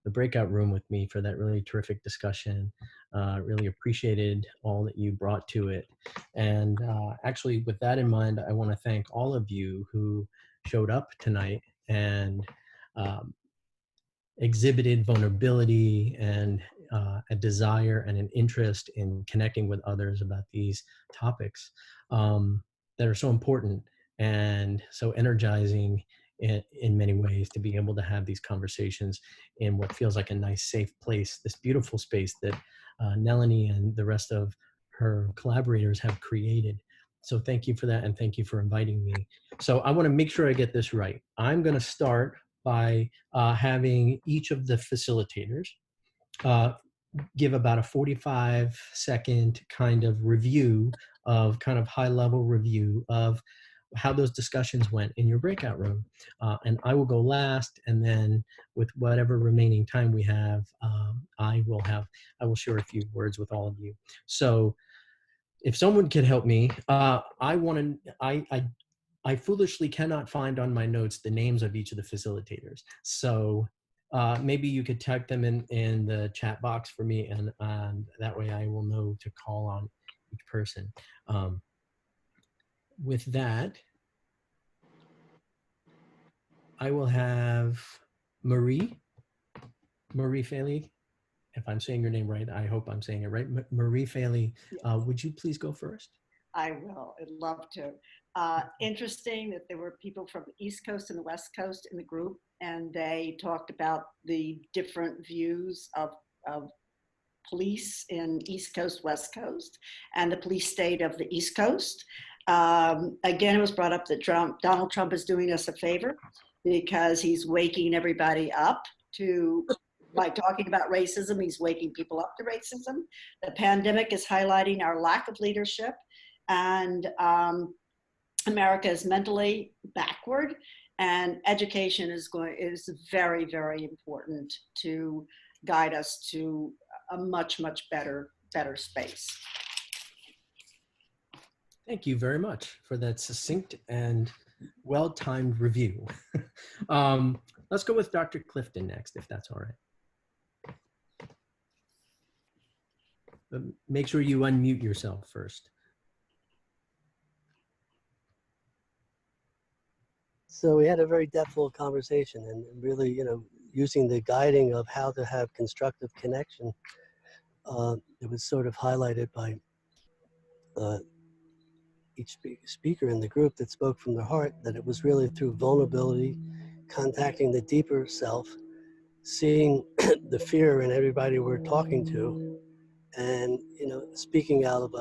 the breakout room with me for that really terrific discussion. Really appreciated all that you brought to it. And actually, with that in mind, I want to thank all of you who showed up tonight and um, exhibited vulnerability and a desire and an interest in connecting with others about these topics that are so important and so energizing in many ways, to be able to have these conversations in what feels like a nice, safe place, this beautiful space that Nelanie and the rest of her collaborators have created. So thank you for that, and thank you for inviting me. So I want to make sure I get this right. I'm going to start by having each of the facilitators uh, give about a 45-second kind of review, of kind of high-level review of how those discussions went in your breakout room. And I will go last, and then with whatever remaining time we have, I will share a few words with all of you. So if someone can help me, I foolishly cannot find on my notes the names of each of the facilitators. So maybe you could type them in the chat box for me, and that way I will know to call on each person. With that, I will have Marie Faley. If I'm saying your name right, I hope I'm saying it right. Marie Faley, would you please go first? I will. I'd love to. Interesting that there were people from the East Coast and the West Coast in the group, and they talked about the different views of police in East Coast, West Coast, and the police state of the East Coast. Again, it was brought up that Donald Trump is doing us a favor because he's waking everybody up to, by talking about racism, he's waking people up to racism. The pandemic is highlighting our lack of leadership, and America is mentally backward, and education is very, very important to guide us to a much, much better space. Thank you very much for that succinct and well-timed review. Let's go with Dr. Clifton next, if that's all right. Make sure you unmute yourself first. So we had a very depthful conversation, and really, using the guiding of how to have constructive connection. It was sort of highlighted by each speaker in the group that spoke from their heart, that it was really through vulnerability, contacting the deeper self, seeing the fear in everybody we're talking to, and speaking out of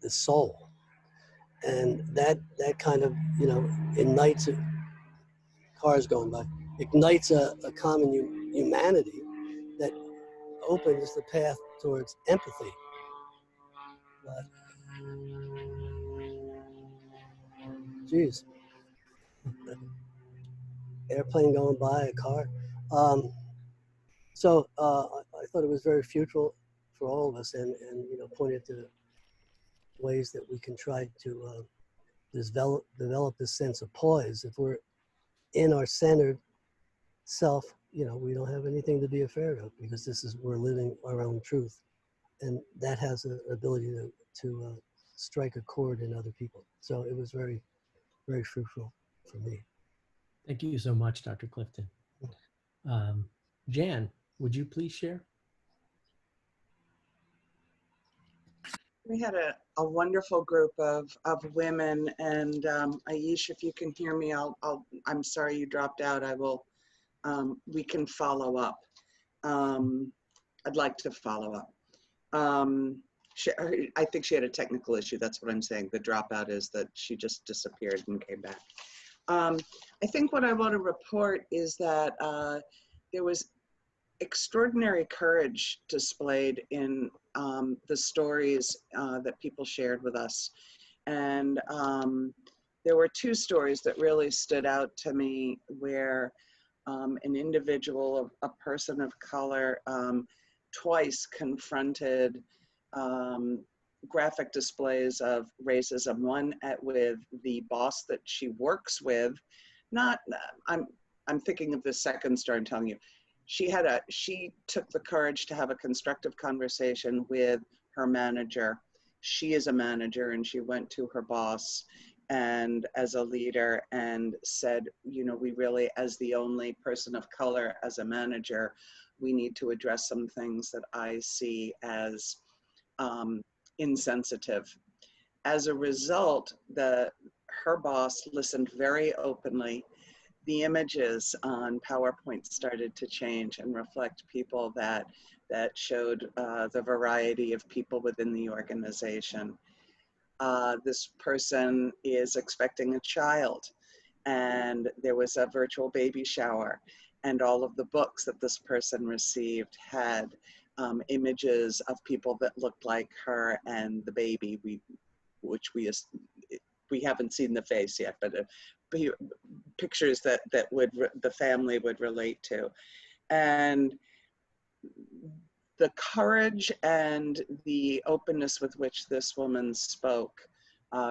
the soul, and that kind of ignites cars going by, ignites a common humanity that opens the path towards empathy. But, geez, airplane going by, a car. So I thought it was very fruitful for all of us, and pointed to ways that we can try to develop this sense of poise. If we're in our centered self, we don't have anything to be afraid of, because we're living our own truth, and that has an ability to strike a chord in other people. So it was very, very fruitful for me. Thank you so much, Dr. Clifton. Jan, would you please share? We had a wonderful group of women, and Aish, if you can hear me, I'm sorry you dropped out. I will, we can follow up. I'd like to follow up. I think she had a technical issue. That's what I'm saying. The dropout is that she just disappeared and came back. I think what I want to report is that there was extraordinary courage displayed in the stories that people shared with us. And there were two stories that really stood out to me, where an individual, a person of color, twice confronted graphic displays of racism, one with the boss that she works with. I'm thinking of the second story I'm telling you. she took the courage to have a constructive conversation with her manager. She is a manager, and she went to her boss and as a leader and said, you know, we really, as the only person of color as a manager, we need to address some things that I see as insensitive. As a result, her boss listened very openly. The images on PowerPoint started to change and reflect people that showed the variety of people within the organization. This person is expecting a child, and there was a virtual baby shower, and all of the books that this person received had images of people that looked like her and the baby, which we haven't seen the face yet, but pictures that the family would relate to. And the courage and the openness with which this woman spoke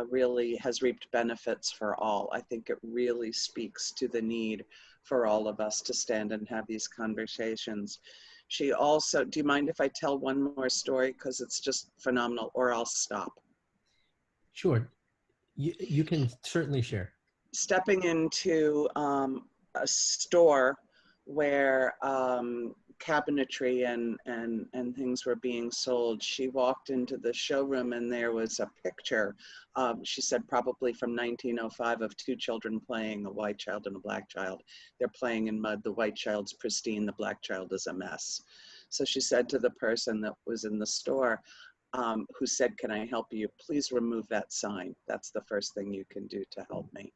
really has reaped benefits for all. I think it really speaks to the need for all of us to stand and have these conversations. She also, do you mind if I tell one more story? Because it's just phenomenal, or I'll stop. Sure, you can certainly share. Stepping into a store where cabinetry and things were being sold, she walked into the showroom and there was a picture, she said probably from 1905, of two children playing, a white child and a black child. They're playing in mud. The white child's pristine, the black child is a mess. So she said to the person that was in the store, who said, can I help you? Please remove that sign. That's the first thing you can do to help me.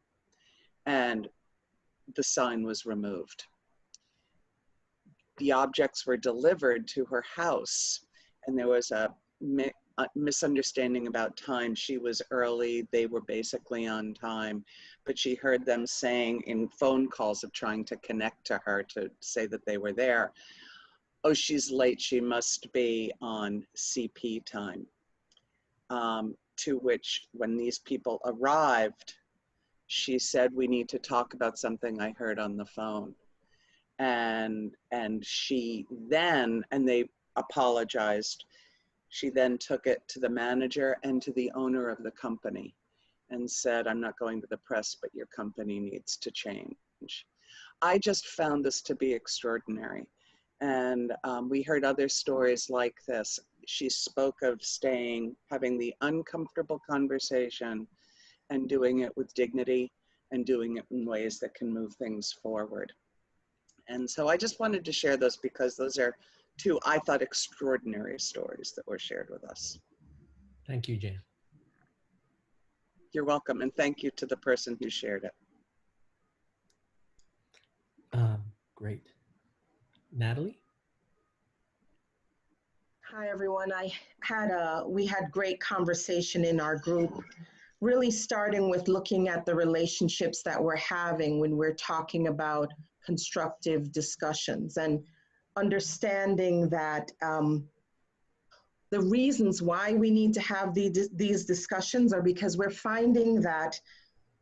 And the sign was removed. The objects were delivered to her house, and there was a misunderstanding about time. She was early, they were basically on time, but she heard them saying in phone calls of trying to connect to her to say that they were there, oh, she's late, she must be on CP time. To which, when these people arrived, she said, we need to talk about something I heard on the phone. And she then, and they apologized, she then took it to the manager and to the owner of the company and said, I'm not going to the press, but your company needs to change. I just found this to be extraordinary. And we heard other stories like this. She spoke of having the uncomfortable conversation and doing it with dignity and doing it in ways that can move things forward. And so I just wanted to share those because those are two, I thought, extraordinary stories that were shared with us. Thank you, Jan. You're welcome, and thank you to the person who shared it. Great. Natalie? Hi, everyone. We had great conversation in our group, really starting with looking at the relationships that we're having when we're talking about constructive discussions and understanding that the reasons why we need to have these discussions are because we're finding that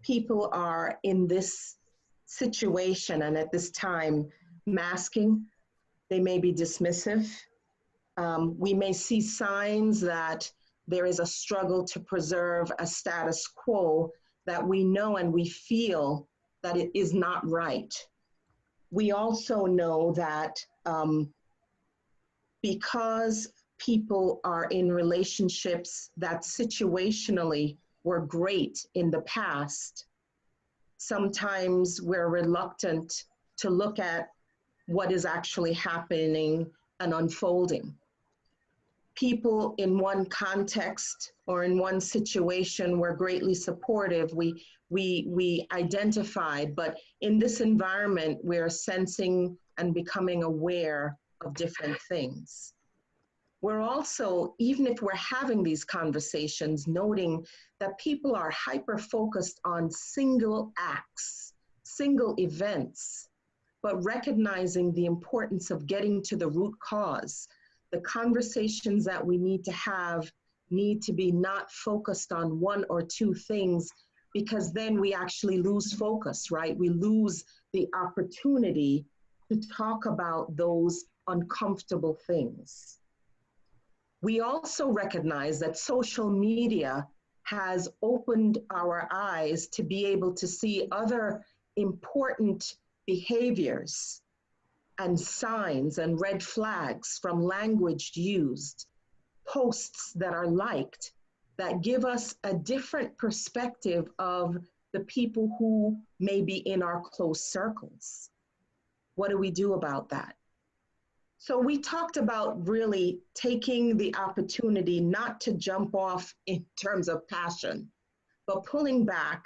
people are in this situation and at this time masking. They may be dismissive. We may see signs that there is a struggle to preserve a status quo that we know and we feel that it is not right. We also know that because people are in relationships that situationally were great in the past, sometimes we're reluctant to look at what is actually happening and unfolding. People in one context or in one situation were greatly supportive. We identified, but in this environment, we're sensing and becoming aware of different things. We're also, even if we're having these conversations, noting that people are hyper-focused on single acts, single events, but recognizing the importance of getting to the root cause. The conversations that we need to have need to be not focused on one or two things, because then we actually lose focus, right? We lose the opportunity to talk about those uncomfortable things. We also recognize that social media has opened our eyes to be able to see other important behaviors and signs and red flags from language used, posts that are liked, that give us a different perspective of the people who may be in our close circles. What do we do about that? So we talked about really taking the opportunity not to jump off in terms of passion, but pulling back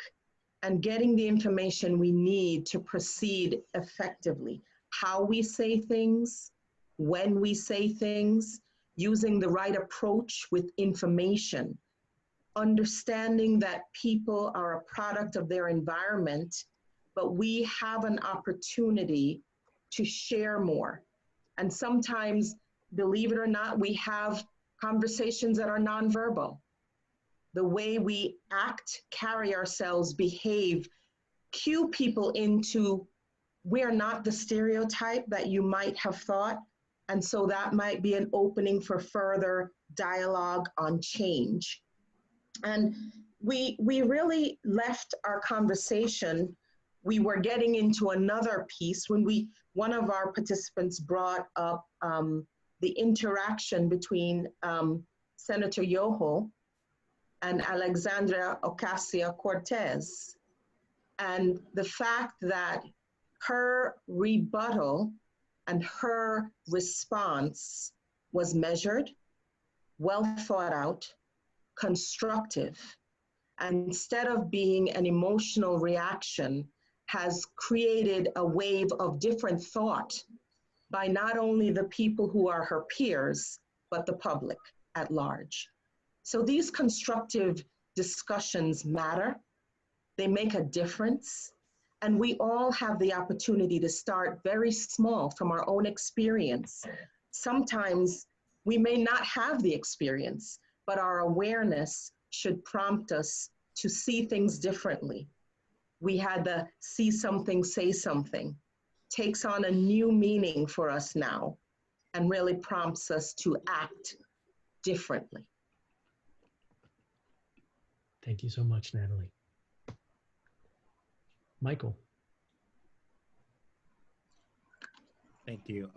and getting the information we need to proceed effectively. How we say things, when we say things, using the right approach with information, understanding that people are a product of their environment, but we have an opportunity to share more. And sometimes, believe it or not, we have conversations that are nonverbal. The way we act, carry ourselves, behave, cue people into, we're not the stereotype that you might have thought. And so that might be an opening for further dialogue on change. And we really left our conversation. We were getting into another piece when one of our participants brought up the interaction between Senator Yoho and Alexandria Ocasio-Cortez, and the fact that her rebuttal and her response was measured, well thought out, constructive, and instead of being an emotional reaction, has created a wave of different thought by not only the people who are her peers, but the public at large. So these constructive discussions matter. They make a difference. And we all have the opportunity to start very small from our own experience. Sometimes we may not have the experience, but our awareness should prompt us to see things differently. We had the see something, say something, takes on a new meaning for us now and really prompts us to act differently. Thank you so much, Natalie. Michael. Thank you.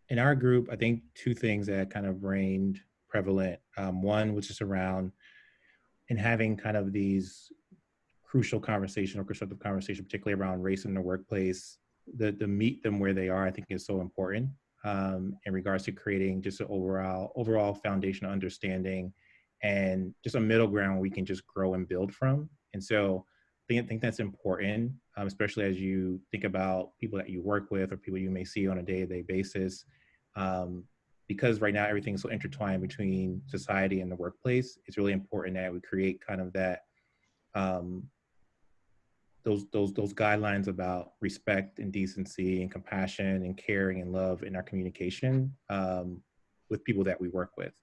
In our group, I think two things that kind of reigned prevalent. One, which is around and having kind of these crucial conversation or constructive conversation, particularly around race in the workplace, the meet them where they are, I think is so important in regards to creating just an overall foundation of understanding and just a middle ground we can just grow and build from. And so I think that's important, especially as you think about people that you work with or people you may see on a day-to-day basis. Because right now everything's so intertwined between society and the workplace, it's really important that we create kind of that those guidelines about respect and decency and compassion and caring and love in our communication with people that we work with.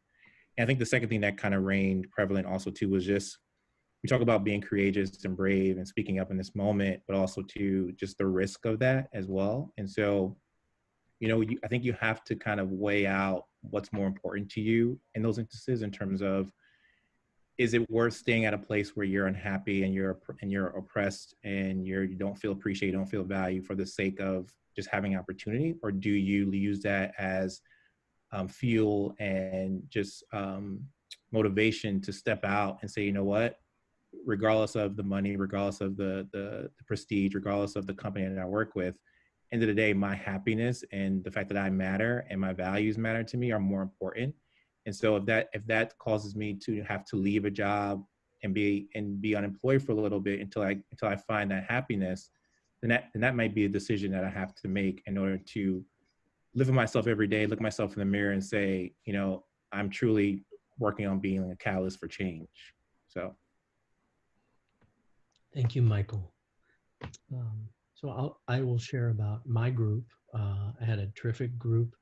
And I think the second thing that kind of reigned prevalent also too was just, we talk about being courageous and brave and speaking up in this moment, but also to just the risk of that as well. And so, you know, I think you have to kind of weigh out what's more important to you in those instances in terms of, is it worth staying at a place where you're unhappy and you're oppressed and you don't feel appreciated, you don't feel valued for the sake of just having opportunity? Or do you use that as fuel and just motivation to step out and say, you know what, regardless of the money, regardless of the prestige, regardless of the company that I work with, end of the day, my happiness and the fact that I matter and my values matter to me are more important. And so if that causes me to have to leave a job and be unemployed for a little bit until I find that happiness, then that might be a decision that I have to make in order to live with myself every day, look myself in the mirror and say, you know, I'm truly working on being a catalyst for change. So. Thank you, Michael. So I will share about my group. I had a terrific group.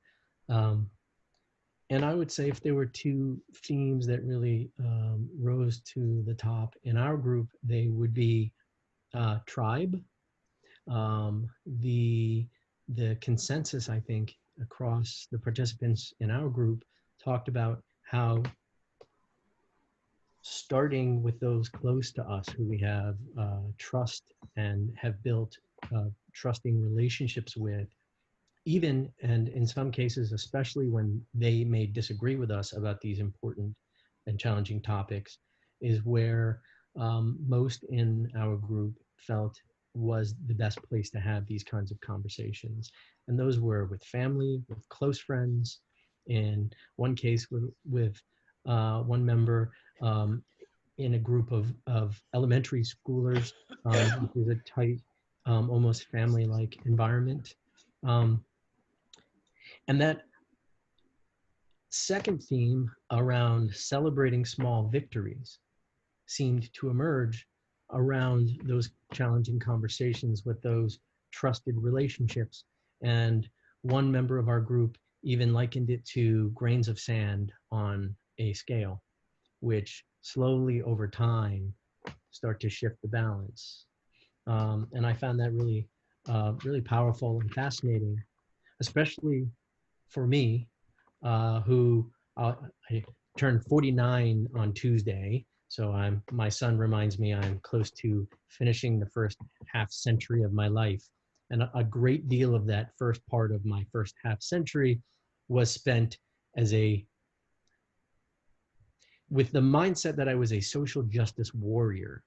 And I would say if there were two themes that really rose to the top in our group, they would be tribe. The the consensus, I think, across the participants in our group talked about how starting with those close to us who we have trust and have built trusting relationships with, even and in some cases, especially when they may disagree with us about these important and challenging topics, is where most in our group felt was the best place to have these kinds of conversations. And those were with family, with close friends. In one case, with one member in a group of elementary schoolers, which is a tight, almost family-like environment. And that second theme around celebrating small victories seemed to emerge around those challenging conversations with those trusted relationships. And one member of our group even likened it to grains of sand on a scale, which slowly over time start to shift the balance. And I found that really, really powerful and fascinating, especially for me, who I turned 49 on Tuesday. So my son reminds me I'm close to finishing the first half century of my life. And a great deal of that first part of my first half century was spent with the mindset that I was a social justice warrior.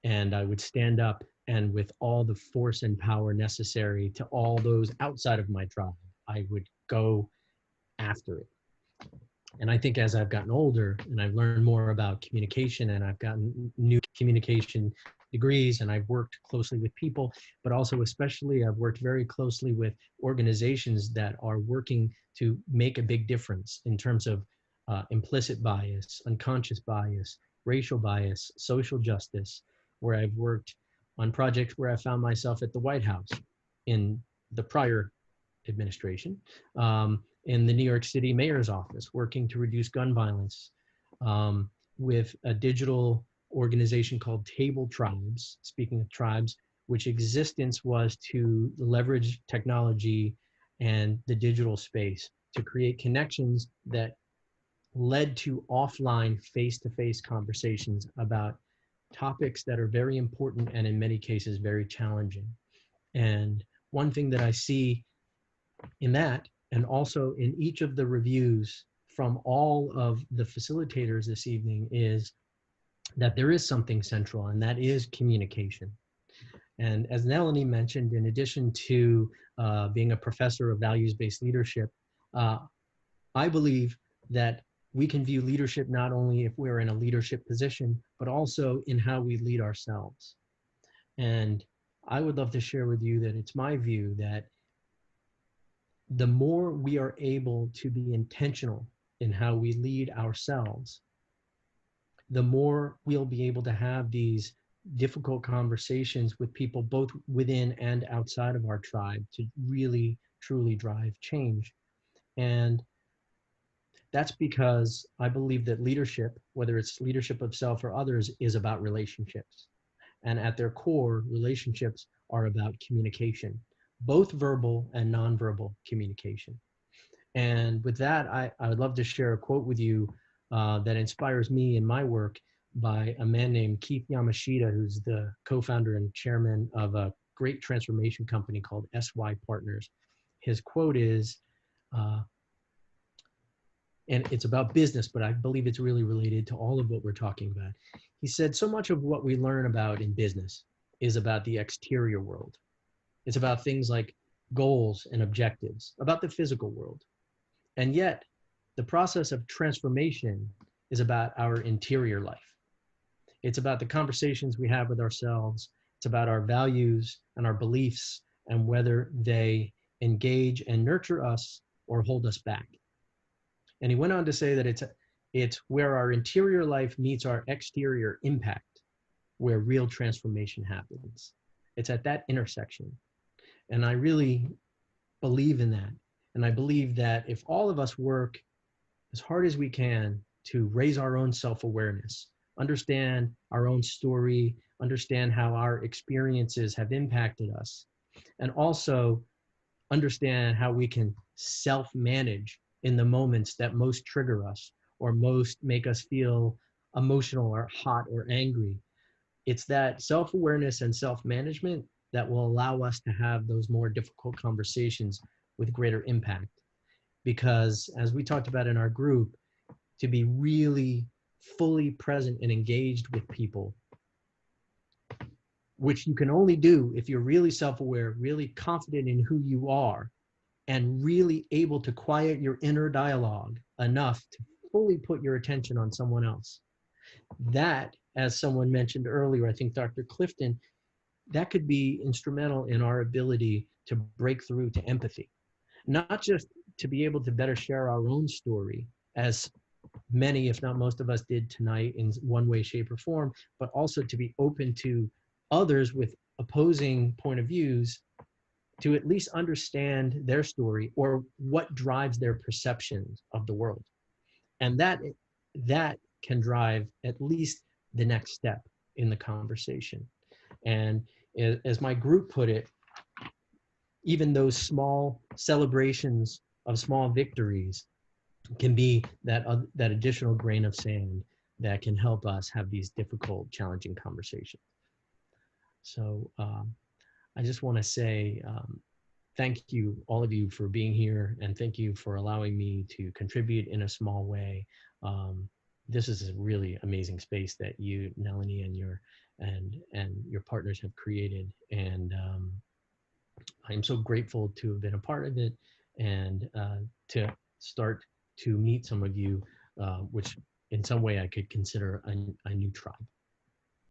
And I would stand up and with all the force and power necessary to all those outside of my tribe, I would go after it. And I think as I've gotten older and I've learned more about communication and I've gotten new communication degrees and I've worked closely with people, but also especially I've worked very closely with organizations that are working to make a big difference in terms of implicit bias, unconscious bias, racial bias, social justice, where I've worked on projects where I found myself at the White House in the prior administration, in the New York City mayor's office, working to reduce gun violence, with a digital organization called Table Tribes, speaking of tribes, which existence was to leverage technology and the digital space to create connections that led to offline face-to-face conversations about topics that are very important and in many cases very challenging. And one thing that I see in that, and also in each of the reviews from all of the facilitators this evening, is that there is something central, and that is communication. And as Melanie mentioned, in addition to being a professor of values-based leadership, I believe that we can view leadership not only if we're in a leadership position, but also in how we lead ourselves. And I would love to share with you that it's my view that the more we are able to be intentional in how we lead ourselves, the more we'll be able to have these difficult conversations with people both within and outside of our tribe to really, truly drive change. And that's because I believe that leadership, whether it's leadership of self or others, is about relationships. And at their core, relationships are about communication, both verbal and nonverbal communication. And with that, I would love to share a quote with you that inspires me in my work by a man named Keith Yamashita, who's the co-founder and chairman of a great transformation company called SY Partners. His quote is, and it's about business, but I believe it's really related to all of what we're talking about. He said, so much of what we learn about in business is about the exterior world. It's about things like goals and objectives, about the physical world. And yet, the process of transformation is about our interior life. It's about the conversations we have with ourselves. It's about our values and our beliefs and whether they engage and nurture us or hold us back. And he went on to say that it's where our interior life meets our exterior impact where real transformation happens. It's at that intersection. And I really believe in that. And I believe that if all of us work as hard as we can to raise our own self-awareness, understand our own story, understand how our experiences have impacted us, and also understand how we can self-manage in the moments that most trigger us or most make us feel emotional or hot or angry. It's that self-awareness and self-management that will allow us to have those more difficult conversations with greater impact. Because as we talked about in our group, to be really fully present and engaged with people, which you can only do if you're really self-aware, really confident in who you are, and really able to quiet your inner dialogue enough to fully put your attention on someone else. That, as someone mentioned earlier, I think Dr. Clifton, that could be instrumental in our ability to break through to empathy, not just to be able to better share our own story, as many, if not most of us did tonight in one way, shape, or form, but also to be open to others with opposing point of views to at least understand their story or what drives their perceptions of the world. And that can drive at least the next step in the conversation. And as my group put it, even those small celebrations of small victories can be that additional grain of sand that can help us have these difficult, challenging conversations. So I just want to say thank you, all of you, for being here, and thank you for allowing me to contribute in a small way. This is a really amazing space that you, Nalini, and your partners have created, and I'm so grateful to have been a part of it, and to start to meet some of you, which in some way I could consider a new tribe.